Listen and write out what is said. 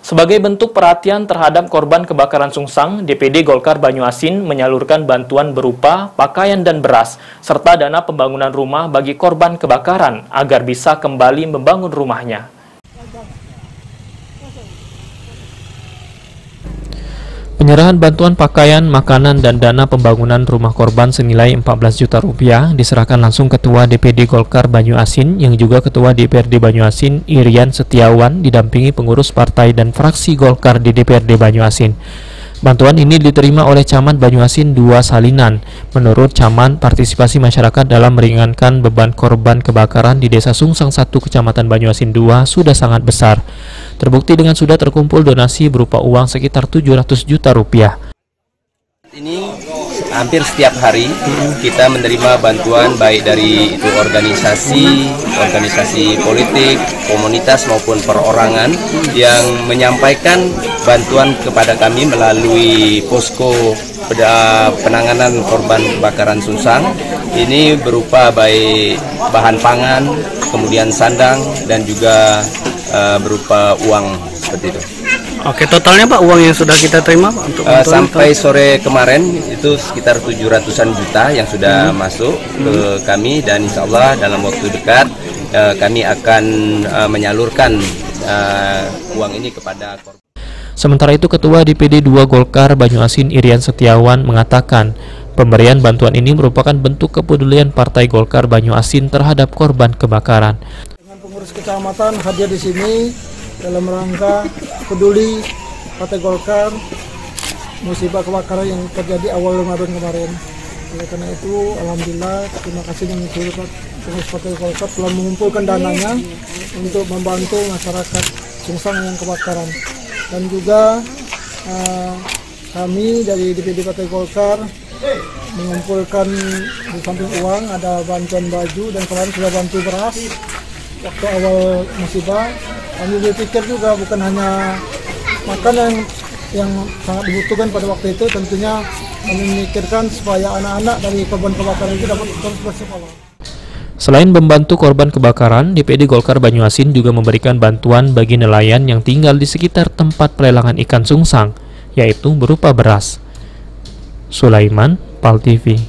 Sebagai bentuk perhatian terhadap korban kebakaran Sungsang, DPD Golkar Banyuasin menyalurkan bantuan berupa pakaian dan beras, serta dana pembangunan rumah bagi korban kebakaran agar bisa kembali membangun rumahnya. Penyerahan bantuan pakaian, makanan, dan dana pembangunan rumah korban senilai 14 juta rupiah diserahkan langsung Ketua DPD Golkar Banyuasin yang juga Ketua DPRD Banyuasin Irian Setiawan didampingi pengurus partai dan fraksi Golkar di DPRD Banyuasin. Bantuan ini diterima oleh Camat Banyuasin 2 Salinan. Menurut Camat, partisipasi masyarakat dalam meringankan beban korban kebakaran di Desa Sungsang 1 Kecamatan Banyuasin 2 sudah sangat besar. Terbukti dengan sudah terkumpul donasi berupa uang sekitar 700 juta rupiah. Ini hampir setiap hari kita menerima bantuan baik dari itu organisasi politik, komunitas maupun perorangan yang menyampaikan bantuan kepada kami melalui posko penanganan korban kebakaran Sungsang. Ini berupa baik bahan pangan, kemudian sandang dan juga berupa uang seperti itu. Oke, totalnya Pak uang yang sudah kita terima Pak untuk sampai sore kemarin itu sekitar 700-an juta yang sudah masuk ke kami, dan insya Allah dalam waktu dekat kami akan menyalurkan uang ini kepada korban. Sementara itu Ketua DPD 2 Golkar Banyuasin Irian Setiawan mengatakan pemberian bantuan ini merupakan bentuk kepedulian Partai Golkar Banyuasin terhadap korban kebakaran. Dengan pengurus kecamatan hadir di sini dalam rangka peduli Partai Golkar musibah kebakaran yang terjadi awal Ramadan kemarin. Oleh karena itu, alhamdulillah terima kasih dengan seluruh pengurus Partai Golkar telah mengumpulkan dananya untuk membantu masyarakat Sungsang yang kebakaran. Dan juga kami dari DPD Partai Golkar mengumpulkan di samping uang ada bantuan baju dan kemarin sudah bantu beras waktu awal musibah. Kami berpikir juga bukan hanya makanan yang sangat dibutuhkan pada waktu itu, tentunya kami memikirkan supaya anak-anak dari korban kebakaran itu dapat terus bersekolah. Selain membantu korban kebakaran, DPD Golkar Banyuasin juga memberikan bantuan bagi nelayan yang tinggal di sekitar tempat pelelangan ikan Sungsang, yaitu berupa beras. Sulaiman, PAL TV.